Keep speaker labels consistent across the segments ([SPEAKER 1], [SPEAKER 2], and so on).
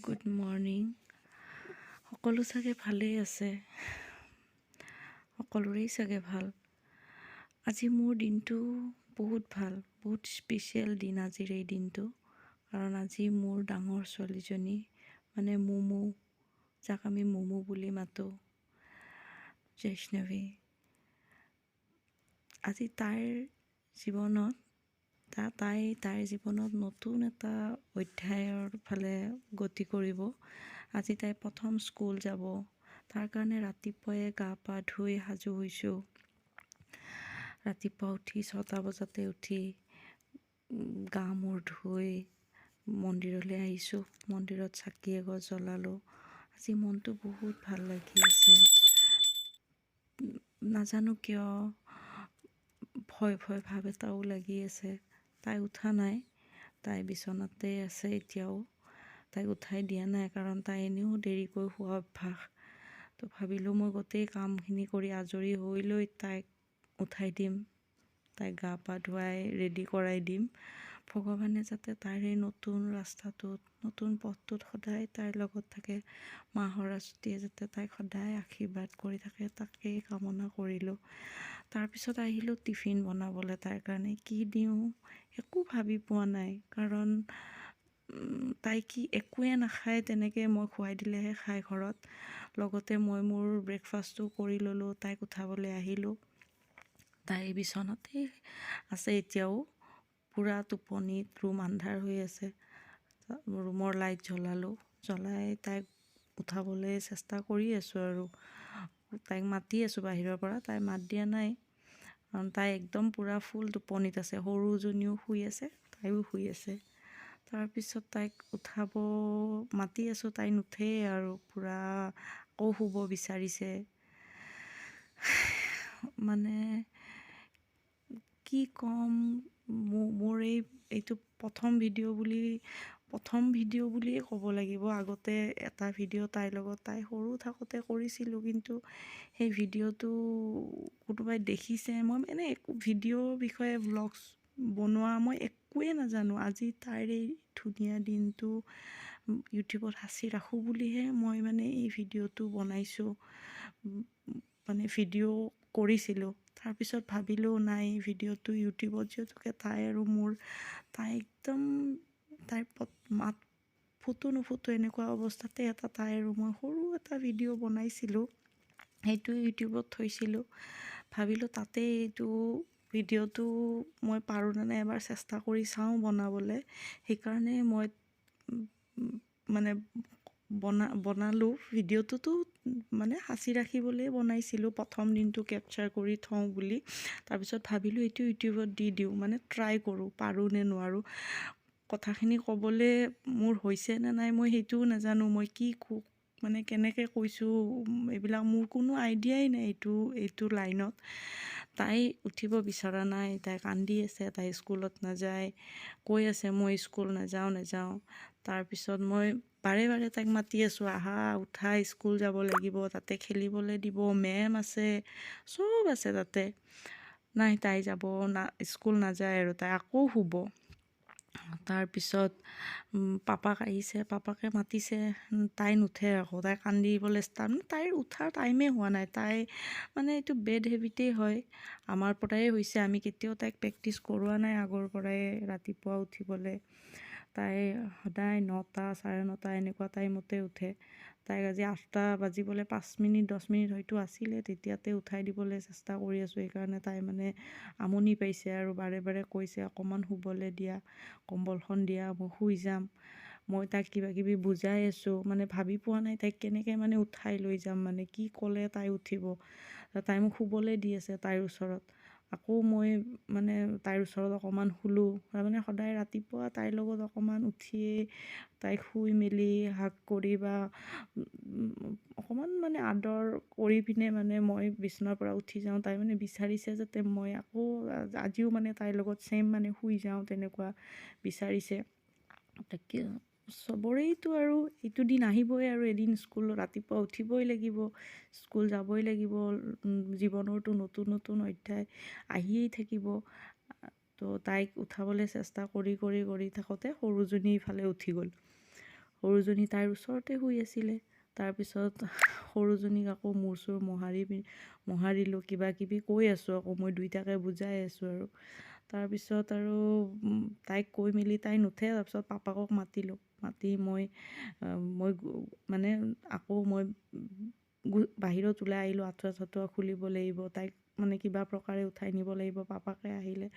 [SPEAKER 1] Good morning. সকলো চাগে ভালেই আছে, সকলোৰেই চাগে ভাল। আজি মোৰ দিনটো বহুত ভাল, বহুত স্পেচিয়েল দিন আজিৰ এই দিনটো। কাৰণ আজি মোৰ ডাঙৰ ছোৱালীজনী মানে মমো, যাক আমি মমো বুলি মাতোঁ, জৈষ্ণৱী, আজি তাইৰ জীৱনত তাইৰ জীৱনত নতুন এটা অধ্যায়ৰ ফালে গতি কৰিব। আজি তাই প্ৰথম স্কুল যাব। তাৰ কাৰণে ৰাতিপুৱাই গা পা ধুই সাজু হৈছোঁ। ৰাতিপুৱা উঠি 6টা বজাতে উঠি গা মূৰ ধুই মন্দিৰলৈ আহিছোঁ। মন্দিৰত চাকি এগছ জ্বলালোঁ। আজি মনটো বহুত ভাল লাগি আছে। নাজানো কিয় ভয় ভাৱ এটাও লাগি আছে। তাই উঠা নাই, তাই বিচনাতে আছে এতিয়াও। তাইক উঠাই দিয়া নাই, কাৰণ তাই এনেও দেৰিকৈ শোৱা অভ্যাস। তো ভাবিলোঁ মই গোটেই কামখিনি কৰি আজৰি হৈ লৈ তাইক উঠাই দিম, তাইক গা পা ধুৱাই ৰেডি কৰাই দিম। ভগৱানে যাতে তাইৰ এই নতুন ৰাস্তাটোত, নতুন পথটোত সদায় তাইৰ লগত থাকে। মা সৰস্বতীয়ে যাতে তাইক সদায় আশীৰ্বাদ কৰি থাকে, তাকেই কামনা কৰিলোঁ। তাৰপিছত আহিলোঁ টিফিন বনাবলৈ। তাইৰ কাৰণে কি দিওঁ একো ভাবি পোৱা নাই, কাৰণ তাই কি একোৱে নাখায়। তেনেকৈ মই খুৱাই দিলেহে খায় ঘৰত। লগতে মই মোৰ ব্ৰেকফাষ্টটো কৰি ল'লোঁ। তাইক উঠাবলৈ আহিলোঁ। তাই বিচনাতেই আছে এতিয়াও, পূৰা টোপনিত। ৰুম আন্ধাৰ হৈ আছে। ৰুমৰ লাইট জ্বলাই তাইক উঠাবলৈ চেষ্টা কৰি আছোঁ আৰু তাইক মাতি আছোঁ বাহিৰৰ পৰা। তাই মাত দিয়া নাই, কাৰণ তাই একদম পূৰা ফুল টোপনিত আছে। সৰুজনীও শুই আছে, তাইও শুই আছে। তাৰপিছত তাইক উঠাব মাতি আছোঁ, তাই নুঠেই আৰু পূৰা আকৌ শুব বিচাৰিছে। মানে কি ক'ম, মোৰ এইটো প্ৰথম ভিডিঅ' বুলিয়ে ক'ব লাগিব। আগতে এটা ভিডিঅ' তাইৰ লগত তাই সৰু থাকোঁতে কৰিছিলোঁ, কিন্তু সেই ভিডিঅ'টো কোনোবাই দেখিছে। মই মানে একো ভিডিঅ'ৰ বিষয়ে ভ্লগছ বনোৱা মই একোৱে নাজানো। আজি তাইৰ এই ধুনীয়া দিনটো ইউটিউবত সাঁচি ৰাখোঁ বুলিহে মই মানে এই ভিডিঅ'টো বনাইছোঁ, মানে ভিডিঅ' কৰিছিলোঁ। তাৰপিছত ভাবিলোঁ নাই, ভিডিঅ'টো ইউটিউবত যিহেতুকে তাই আৰু তাই একদম তাইৰ মাত ফুটো নুফুটো এনেকুৱা অৱস্থাতে তাই আৰু মই সৰু এটা ভিডিঅ' বনাইছিলোঁ। সেইটো ইউটিউবত থৈছিলোঁ। ভাবিলোঁ তাতে এইটো ভিডিঅ'টো মই পাৰোঁনে নাই এবাৰ চেষ্টা কৰি চাওঁ বনাবলৈ। সেইকাৰণে মই মানে বনালোঁ। ভিডিঅ'টোতো মানে সাঁচি ৰাখিবলৈ বনাইছিলোঁ, প্ৰথম দিনটো কেপচাৰ কৰি থওঁ বুলি। তাৰপিছত ভাবিলোঁ এইটো ইউটিউবত দি দিওঁ, মানে ট্ৰাই কৰোঁ পাৰোঁ নে নোৱাৰোঁ। কথাখিনি ক'বলৈ মোৰ হৈছে নে নাই মই সেইটোও নাজানো। মই কি মানে কেনেকৈ কৈছোঁ এইবিলাক মোৰ কোনো আইডিয়াই নাই এইটো লাইনত। তাই উঠিব বিচৰা নাই, তাই কান্দি আছে, তাই স্কুলত নাযায়, কৈ আছে মই স্কুল নাযাওঁ। তাৰপিছত মই বাৰে তাইক মাতি আছোঁ, আহা উঠা, স্কুল যাব লাগিব, তাতে খেলিবলৈ দিব, মেম আছে, চব আছে তাতে। নাই, তাই যাব না, স্কুল নাযায় আৰু তাই আকৌ শুব। তাৰপিছত পাপাক আহিছে, পাপাকে মাতিছে, তাই নুঠে আকৌ। তাই কান্দিবলৈ তাইৰ উঠাৰ টাইমেই হোৱা নাই। তাই মানে এইটো বেড হেবিটেই হয়, আমাৰ পৰাই হৈছে। আমি কেতিয়াও তাইক প্ৰেক্টিছ কৰোৱা নাই আগৰ পৰাই ৰাতিপুৱা উঠিবলৈ। তাই সদায় 9টা, 9:30 এনেকুৱা টাইমতে উঠে। তাইক আজি 8টা বাজিবলৈ 5 মিনিট 10 মিনিট হয়তো আছিলে, তেতিয়াতে উঠাই দিবলৈ চেষ্টা কৰি আছোঁ। সেইকাৰণে তাই মানে আমনি পাইছে আৰু বাৰে কৈছে অকণমান শুবলৈ দিয়া, কম্বলখন দিয়া, মই শুই যাম। মই তাইক কিবাকিবি বুজাই আছোঁ, মানে ভাবি পোৱা নাই তাইক কেনেকৈ মানে উঠাই লৈ যাম, মানে কি ক'লে তাই উঠিব। তাই মোক শুবলৈ দি আছে তাইৰ ওচৰত। আকৌ মই মানে তাইৰ ওচৰত অকণমান শুলোঁ। তাৰমানে সদায় ৰাতিপুৱা তাইৰ লগত অকণমান উঠিয়ে তাইক শুই মেলি হাগ কৰি বা অকণমান মানে আদৰ কৰি পিনে মানে মই বিচনাৰ পৰা উঠি যাওঁ। তাই মানে বিচাৰিছে যাতে মই আকৌ আজিও মানে তাইৰ লগত ছেইম মানে শুই যাওঁ, তেনেকুৱা বিচাৰিছে। তাকে চবৰেইতো আৰু এইটো দিন আহিবই, আৰু এদিন স্কুল ৰাতিপুৱা উঠিবই লাগিব, স্কুল যাবই লাগিব। জীৱনৰতো নতুন অধ্যায় আহিয়েই থাকিব। তো তাইক উঠাবলৈ চেষ্টা কৰি থাকোঁতে সৰুজনী ইফালে উঠি গ'ল। সৰুজনী তাইৰ ওচৰতে শুই আছিলে। তাৰপিছত সৰুজনীক আকৌ মূৰ চুৰ মোহাৰিলোঁ, কিবা কিবি কৈ আছোঁ, আকৌ মই দুইটাকে বুজাই আছোঁ আৰু। তাৰপিছত আৰু তাইক কৈ মেলি তাই নুঠে। তাৰপিছত পাপাকক মাতিলোঁ, মাতি মই মানে আকৌ মই বাহিৰত ওলাই আহিলোঁ। আঁঠুৱা চাঠুৱা খুলিব লাগিব, তাইক মানে কিবা প্ৰকাৰে উঠাই নিব লাগিব। পাপাকে আহিলে,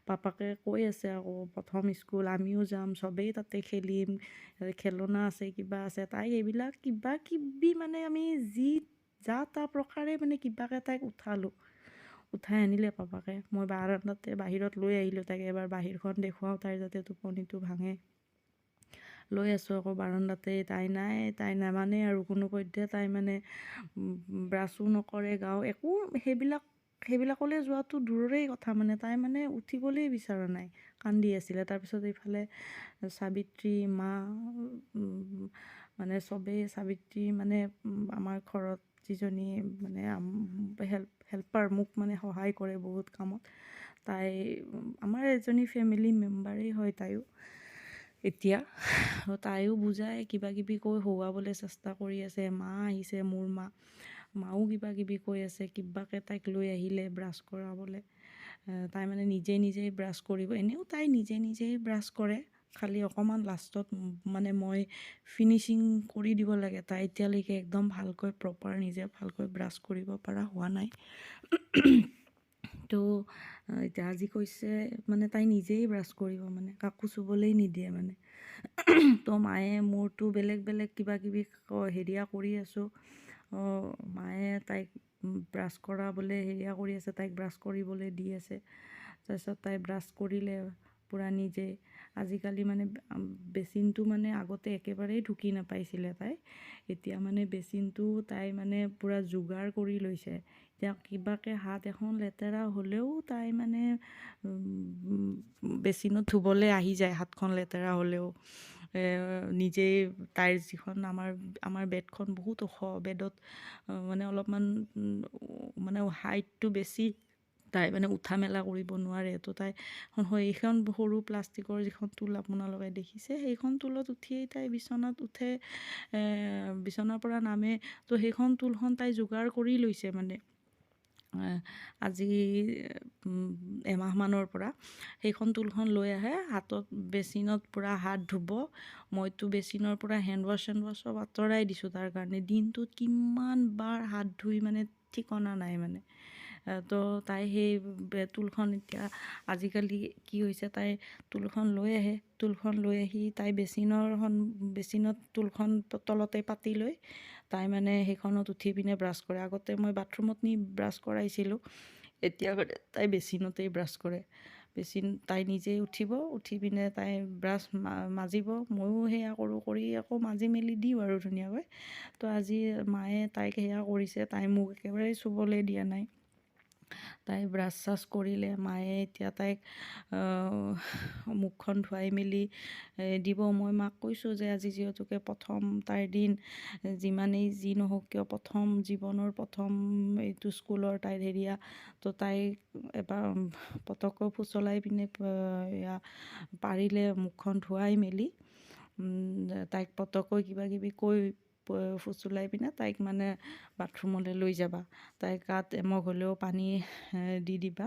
[SPEAKER 1] পাপাকে কৈ আছে আকৌ প্ৰথম স্কুল, আমিও যাম, চবেই তাতে খেলিম, খেলনা আছে, কিবা আছে। তাইক এইবিলাক কিবা কিবি মানে আমি যা তা প্ৰকাৰে মানে কিবাকৈ তাইক উঠাই আনিলে পাপাকে। মই বাৰান্দাতে বাহিৰত লৈ আহিলোঁ তাইক, এবাৰ বাহিৰখন দেখুৱাওঁ তাইৰ যাতে টোপনিটো ভাঙে। লৈ আছোঁ আকৌ বাৰান্দাতে, তাই নাই, তাই নামানে আৰু কোনোপধ্যে। তাই মানে ব্ৰাছো নকৰে, একো সেইবিলাকলৈ যোৱাটো দূৰৰেই কথা, মানে তাই মানে উঠিবলৈই বিচৰা নাই, কান্দি আছিলে। তাৰপিছত এইফালে সাবিত্ৰী মা মানে চবেই, সাবিত্ৰী মানে আমাৰ ঘৰত যিজনী মানে হেল্পাৰ, মোক মানে সহায় কৰে বহুত কামত, তাই আমাৰ এজনী ফেমিলি মেম্বাৰেই হয় তাইও। এতিয়া তাইও বুজাই কিবা কিবি কৈ হৰুৱাবলৈ চেষ্টা কৰি আছে। মা আহিছে, মোৰ মাও কিবা কিবি কৈ আছে। কিবাকৈ তাইক লৈ আহিলে ব্ৰাছ কৰাবলৈ। তাই মানে নিজেই ব্ৰাছ কৰিব, এনেও তাই নিজেই ব্ৰাছ কৰে, খালি অকণমান লাষ্টত মানে মই ফিনিচিং কৰি দিব লাগে। তাই এতিয়ালৈকে একদম ভালকৈ নিজে ভালকৈ ব্ৰাছ কৰিব পৰা হোৱা নাই। তো এতিয়া আজি কৈছে মানে তাই নিজেই ব্ৰাছ কৰিব, মানে কাকো চুবলৈ নিদিয়ে মানে। তো মায়ে মোৰতো বেলেগ কিবা কিবি হেৰিয়া কৰি আছোঁ। মায়ে তাইক ব্ৰাছ কৰাবলৈ কৰি আছে, তাইক ব্ৰাছ কৰিবলৈ দি আছে। তাৰপিছত তাই ব্ৰাছ কৰিলে পূৰা নিজে। আজিকালি মানে বেচিনটো মানে আগতে একেবাৰেই ঢুকি নাপাইছিলে তাই, এতিয়া মানে বেচিনটো তাই মানে পূৰা যোগাৰ কৰি লৈছে। এতিয়া কিবাকৈ হাত এখন লেতেৰা হ'লেও তাই মানে বেচিনত ধুবলৈ আহি যায়, হাতখন লেতেৰা হ'লেও। নিজেই তাইৰ যিখন আমাৰ বেডখন বহুত ওখ, বেডত মানে অলপমান মানে হাইটটো বেছি, তাই মানে উঠা মেলা কৰিব নোৱাৰে। তো তাই এইখন সৰু প্লাষ্টিকৰ যিখন টুল আপোনালোকে দেখিছে, সেইখন টুলত উঠিয়েই তাই বিচনাত উঠে, বিচনাৰ পৰা নামে। তো সেইখন টুলখন তাই যোগাৰ কৰি লৈছে মানে আজি এমাহমানৰ পৰা। সেইখন টুলখন লৈ আহে হাতত, বেচিনত পূৰা হাত ধুব। মইতো বেচিনৰ পৰা হেণ্ডৱাছ চব আঁতৰাই দিছোঁ তাৰ কাৰণে। দিনটোত কিমান বাৰ হাত ধুই মানে ঠিকনা নাই মানে। তো তাই সেই টুলখন এতিয়া আজিকালি কি হৈছে, তাই টুলখন লৈ আহি তাই বেচিনত টুলখন তলতে পাতি লৈ তাই মানে সেইখনত উঠি পিনে ব্ৰাছ কৰে। আগতে মই বাথৰুমত নি ব্ৰাছ কৰাইছিলোঁ, এতিয়া তাই বেচিনতেই ব্ৰাছ কৰে। তাই নিজেই উঠি পিনে তাই ব্ৰাছ মাজিব, ময়ো সেয়া কৰি আকৌ মাজি মেলি দিওঁ আৰু ধুনীয়াকৈ। তো আজি মায়ে তাইক সেয়া কৰিছে, তাই মোক একেবাৰে চুবলৈ দিয়া নাই। তাই ব্ৰাছ চাছ কৰিলে মায়ে, এতিয়া তাইক মুখখন ধুৱাই মেলি দিব। মই মাক কৈছোঁ যে আজি যিহেতুকে প্ৰথম তাইৰ দিন, যিমানেই যি নহওক কিয় জীৱনৰ প্ৰথম এইটো স্কুলৰ তাইৰ হেৰিয়া, তো তাইক এবাৰ পটককৈ ফুচলাই পিনে পাৰিলে মুখখন ধুৱাই মেলি তাইক পটককৈ কিবা কিবি কৈ ফুচলাই পিনে তাইক মানে বাথৰুমলৈ লৈ যাবা, তাইক গাত এমগ হ'লেও পানী দি দিবা।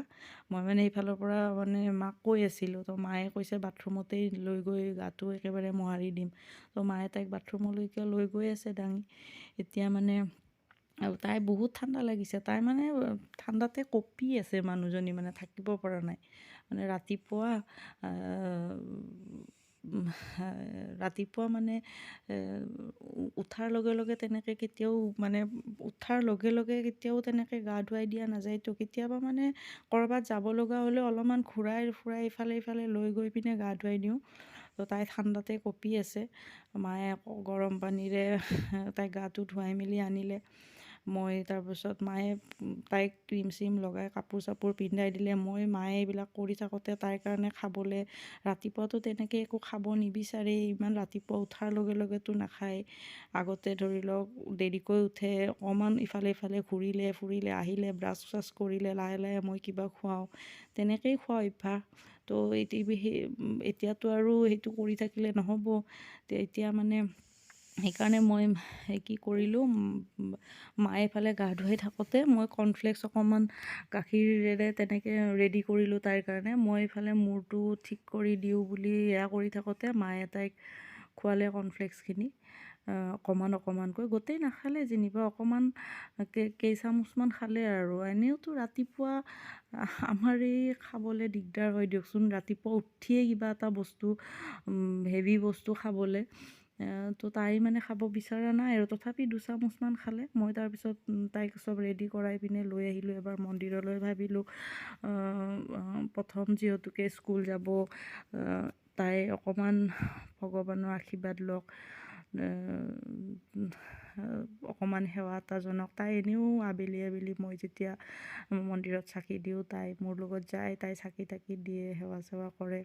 [SPEAKER 1] মই মানে এইফালৰ পৰা মানে মাক কৈ আছিলোঁ। তো মায়ে কৈছে বাথৰুমতেই লৈ গৈ গাটো একেবাৰে মোহাৰি দিম। তো মায়ে তাইক বাথৰুমলৈকে লৈ গৈ আছে দাঙি। এতিয়া মানে তাই বহুত ঠাণ্ডা লাগিছে, তাই মানে ঠাণ্ডাতে কঁপি আছে মানুহজনী, মানে থাকিব পৰা নাই। মানে ৰাতিপুৱা মানে উঠাৰ লগে লগে তেনেকৈ কেতিয়াও মানে কেতিয়াও তেনেকৈ গা ধুৱাই দিয়া নাযায়। তো কেতিয়াবা মানে ক'ৰবাত যাব লগা হ'লেও অলপমান ঘূৰাই ফুৰাই ইফালে লৈ গৈ পিনে গা ধুৱাই দিওঁ। তো তাই ঠাণ্ডাতে কঁপি আছে। মায়ে আকৌ গৰম পানীৰে তাইক গাটো ধুৱাই মেলি আনিলে। মই তাৰপিছত মায়ে তাইক ক্ৰীম চিম লগাই কাপোৰ চাপোৰ পিন্ধাই দিলে। মায়ে এইবিলাক কৰি থাকোঁতে তাইৰ কাৰণে খাবলৈ, ৰাতিপুৱাতো তেনেকৈ একো খাব নিবিচাৰেই, ইমান ৰাতিপুৱা উঠাৰ লগে লগেতো নাখায়। আগতে ধৰি লওক দেৰিকৈ উঠে, অকণমান ইফালে ফুৰিলে আহিলে ব্ৰাছ চাছ কৰিলে, লাহে মই কিবা খুৱাওঁ, তেনেকৈয়ে খোৱা অভ্যাস। তো এতিয়াতো আৰু সেইটো কৰি থাকিলে নহ'ব। এতিয়া মানে সেইকাৰণে মই কি কৰিলোঁ, মায়ে এফালে গা ধুৱাই থাকোঁতে মই কৰ্ণফ্লেক্স অকণমান গাখীৰেৰে তেনেকৈ ৰেডি কৰিলোঁ তাইৰ কাৰণে। মই এইফালে মূৰটো ঠিক কৰি দিওঁ বুলি এয়া কৰি থাকোঁতে মায়ে তাইক খোৱালে কৰ্ণফ্লেক্সখিনি অকণমান অকণমানকৈ। গোটেই নাখালে যেনিবা, অকণমান কেইচামুচমান খালে আৰু। এনেওতো ৰাতিপুৱা আমাৰ এই খাবলৈ দিগদাৰ হয় দিয়কচোন, ৰাতিপুৱা উঠিয়ে কিবা এটা বস্তু হেভি বস্তু খাবলৈ। তো তাই মানে খাব বিচৰা নাই আৰু, তথাপি দুচামুচমান খালে। মই তাৰপিছত তাইক চব ৰেডি কৰাই পিনে লৈ আহিলোঁ এবাৰ মন্দিৰলৈ। ভাবিলোঁ প্ৰথম যিহেতুকে স্কুল যাব, তাই অকণমান ভগৱানৰ আশীৰ্বাদ লওক, অকণমান সেৱা এটা জনাওক। তাই এনেও আবেলি আবেলি মই যেতিয়া মন্দিৰত চাকি দিওঁ, তাই মোৰ লগত যায়, তাই চাকি তাকি দিয়ে, সেৱা চেৱা কৰে।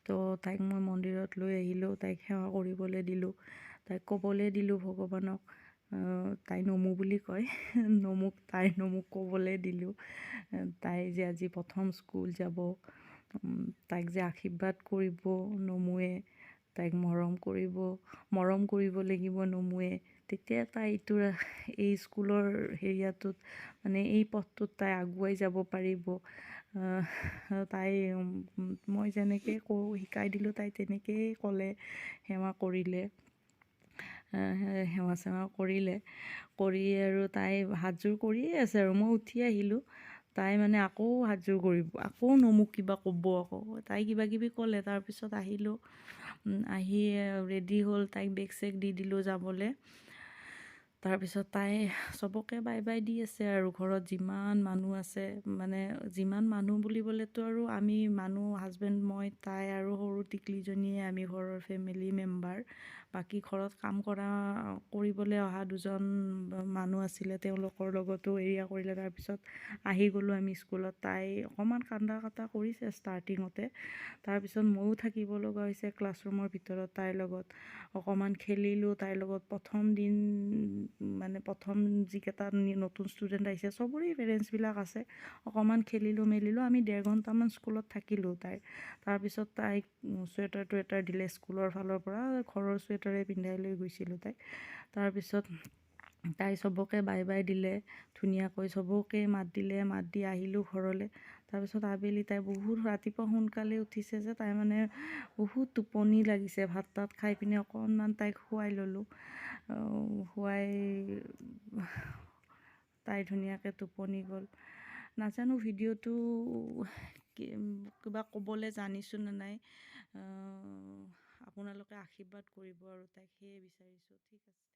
[SPEAKER 1] তো তাইক মই মন্দিৰত লৈ আহিলোঁ, তাইক সেৱা কৰিবলৈ দিলোঁ, তাইক ক'বলৈ দিলোঁ ভগৱানক। তাই নমো বুলি কয়, তাইৰ নমোক ক'বলৈ দিলোঁ। তাই যে আজি প্ৰথম স্কুল যাব, তাইক যে আশীৰ্বাদ কৰিব নমোৱে, তাইক মৰম কৰিব লাগিব নমোৱে। তেতিয়া তাই এই স্কুলৰ হেৰিয়াটোত মানে এই পথটোত তাই আগুৱাই যাব পাৰিব। তাই মই যেনেকৈ শিকাই দিলোঁ তাই তেনেকৈয়ে ক'লে, সেৱা কৰিলে, সেৱা চেৱা কৰি আৰু তাই হাতযোৰ কৰিয়ে আছে আৰু। মই উঠি আহিলোঁ, তাই মানে আকৌ হাতযোৰ কৰিব, আকৌ নমোক কিবা ক'ব, আকৌ তাই কিবা কিবি ক'লে। তাৰপিছত আহিলোঁ, আহি ৰেডি হ'ল, তাইক বেগ চেগ দি দিলোঁ যাবলৈ। তাৰপিছত তাই চবকে বাই বাই দি আছে আৰু, ঘৰত যিমান মানুহ আছে, মানে যিমান মানুহ বুলিবলৈতো আৰু আমি মানুহ, হাজবেণ্ড, মই, তাই আৰু সৰু টিকলিজনীয়ে আমি ঘৰৰ ফেমিলি মেম্বাৰ। বাকী ঘৰত কাম কৰিবলৈ অহা দুজন মানুহ আছিলে, তেওঁলোকৰ লগতো এৰিয়া কৰিলে। তাৰপিছত আহি গ'লোঁ আমি স্কুলত। তাই অকণমান কান্দা কাটা কৰিছে ষ্টাৰ্টিঙতে, তাৰপিছত ময়ো থাকিব লগা হৈছে ক্লাছৰুমৰ ভিতৰত তাইৰ লগত। অকণমান খেলিলোঁ তাইৰ লগত। প্ৰথম দিন মানে প্ৰথম যিকেইটা নতুন ষ্টুডেণ্ট আহিছে, চবৰে পেৰেণ্টছবিলাক আছে। অকণমান খেলিলোঁ মেলিলোঁ, আমি 1.5 ঘণ্টামান স্কুলত থাকিলোঁ তাইৰ। তাৰপিছত তাইক চুৱেটাৰ টুৱেটাৰ দিলে স্কুলৰ ফালৰ পৰা, ঘৰৰ চুৱেটাৰে পিন্ধাই লৈ গৈছিলোঁ তাইক। তাৰপিছত তাই চবকে বাই বাই দিলে, ধুনীয়াকৈ চবকে মাত দিলে, মাত দি আহিলোঁ ঘৰলৈ। তাৰপিছত আবেলি তাই বহুত ৰাতিপুৱা সোনকালে উঠিছে যে, তাই মানে বহুত টোপনি লাগিছে। ভাত তাত খাই পিনে অকণমান তাইক শুৱাই ল'লোঁ, শুৱাই তাই ধুনীয়াকৈ টোপনি গ'ল। নাজানো ভিডিঅ'টো কিবা ক'বলৈ জানিছোঁ নে নাই, আপোনালোকে আশীৰ্বাদ কৰিব আৰু তাইক, সেয়ে বিচাৰিছোঁ। ঠিক আছে।